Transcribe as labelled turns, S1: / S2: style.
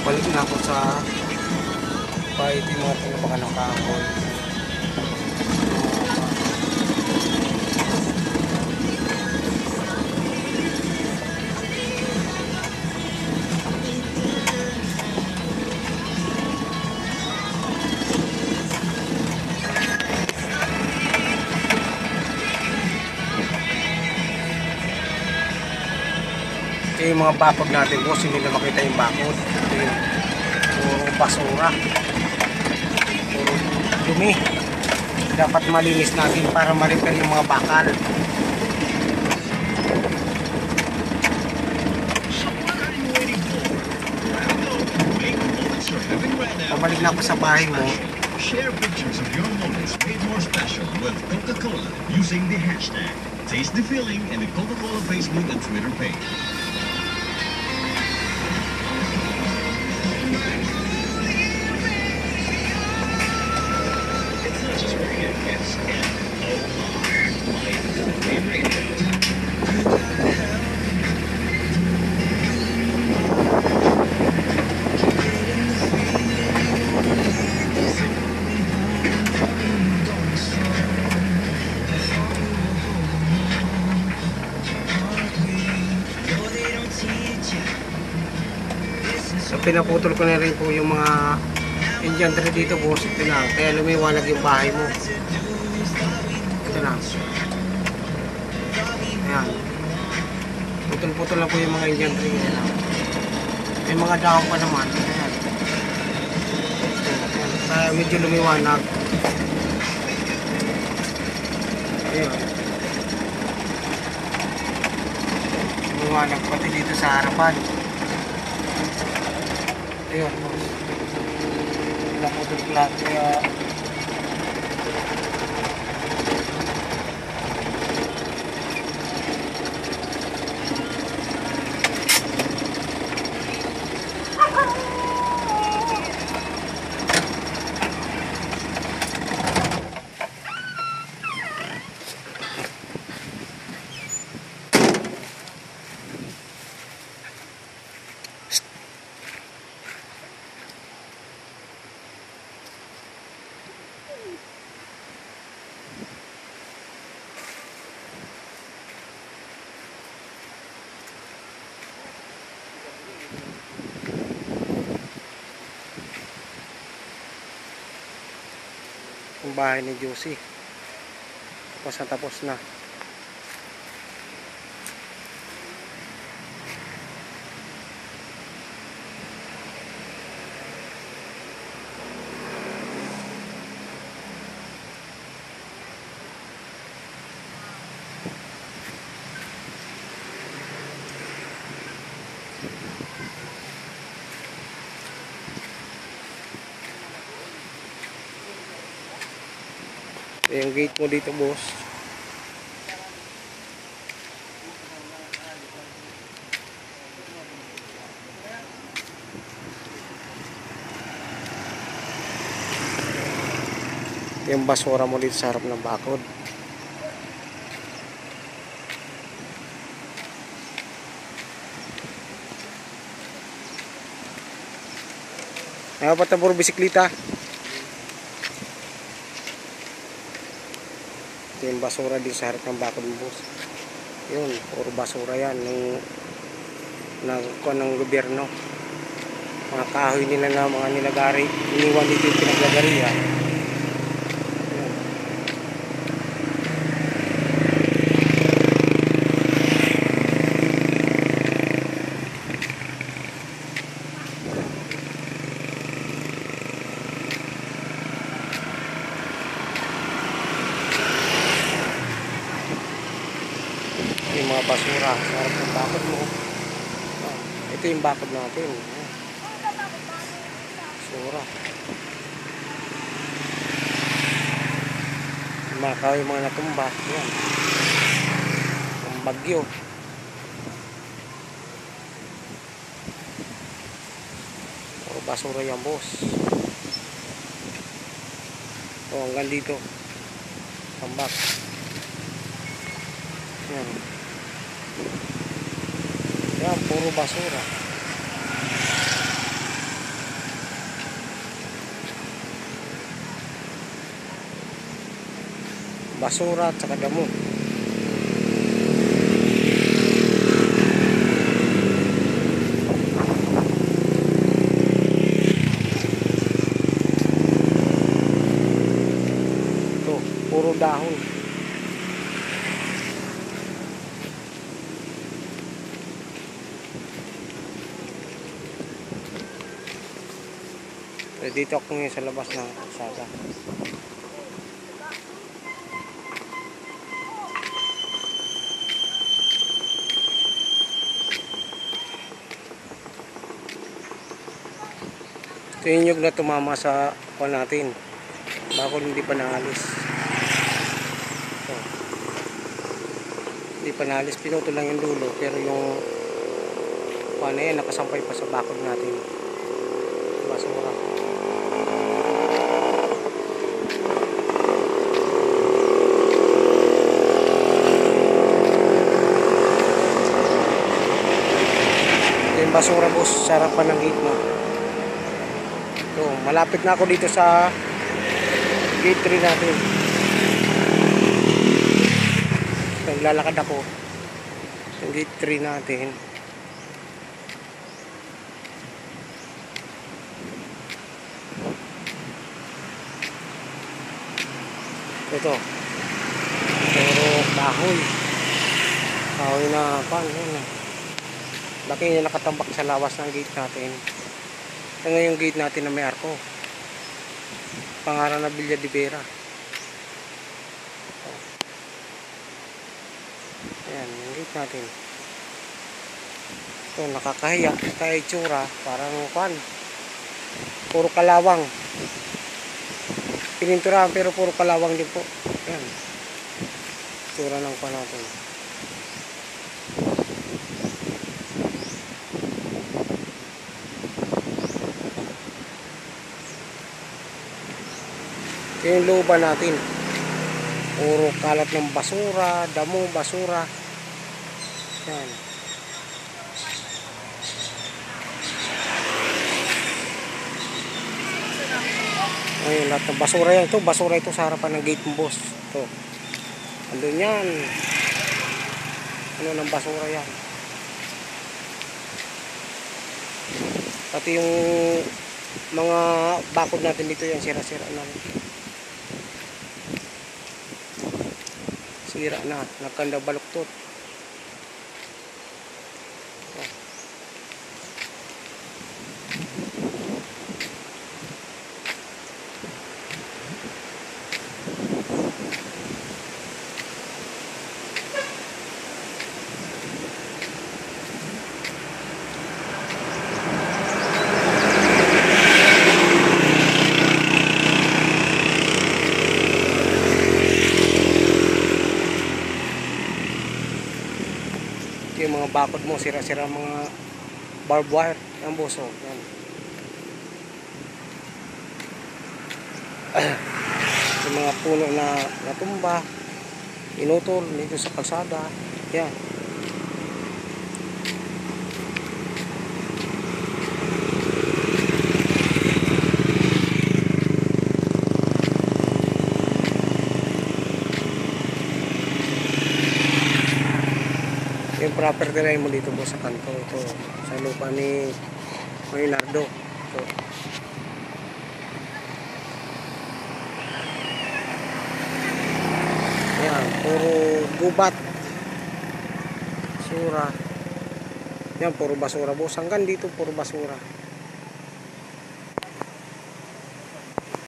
S1: Balik na ako sa bahay. Ito yung mga tinabakan ng kahapon. Ito yung mga bakod natin, boss. Hindi na makita yung bakod. Ito yung puro basura, puro dumi. Dapat malinis natin para ma-repair yung mga bakal. Pabalik na ako sa bahay mo.
S2: Share pictures of your moments made more special with Coca-Cola using the hashtag. Taste the feeling in the Coca-Cola Facebook and Twitter page. It's not just radio, it's N-O-R-Y Radio.
S1: So pinaputol ko na rin po yung mga Indian tree dito, boss. Ito lang, kaya lumiwanag yung bahay mo. Ito lang. Ayan. Putol-putol lang po yung mga Indian tree. Ayan lang. May mga dahon pa naman. Ayan. Ayan. Kaya medyo lumiwanag. Ayan. Lumiwanag pati dito sa harapan. Ayun, boss. Pinaputol ko lahat. Kaya yung bahay ni Josie tapos na. Yung gate mo dito, boss. Yung basura mo dito sa harap ng bakod. Dapat na puro bisikleta. Ito yung basura din sa harap ng bakod mo, boss. Yun, puro basura yan nagkuha ng gobyerno. Mga kahoy nila na mga nilagari, iniwan dito yung pinaglagari yan. Yung mga basura sa harap ng bakod mo. Ito yung bakod natin. Basura. Yung mga natumba. Yan. Ang bagyo. Puro basura yan, boss. O, hanggang dito. Tambak. Yan. Yan, puro basura. basura at saka damo. Ito, puro dahon. Dito ako ngayon sa labas ng kalsada. Ito yung nyug na tumama sa kuwan natin. Bakod hindi pa naalis. Ito. Hindi pa naalis. Pinuto lang yung dulo. Pero yung kuwan na yan nakasampay pa sa bakod natin. Basura. Yung basura boss, sa harapan ng gate mo. So, malapit na ako dito sa gate 3 natin. Naglalakad ako sa gate 3 natin. Ito. Pero kahoy. Kahoy na pan. Laki niya nakatambak sa lawas ng gate natin. Ito nga yung gate natin na may arko. Pangalan na Villa de Vera. Ayan, yung gate natin. Ito, nakakahiya. Kaya itsura. Parang kwan. Puro kalawang. Pininturahan pero puro kalawang din po. Ayan. Itsura ng kwan natin. Yung looban natin puro kalat ng basura, damo, basura. Yan. Ayun, lahat ng basura yan. Ito, basura ito sa harapan ng gate ng boss. Ito. Andun yan. Ano ng basura yan. Pati yung mga bakod natin dito yan, sira-sira na. Sira na, nagkanda baluktot. Yung mga bakod mo, sira-sira mga barbed wire, ang buso. Yan. Yung mga puno na natumba, inutol dito sa kalsada. Yan. Yung property line mo dito po sa kanto, ito sa lupa ni Leonardo. Ito. Yan, puro gubat, basura. Yan, puro basura boss. Hanggang dito puro basura.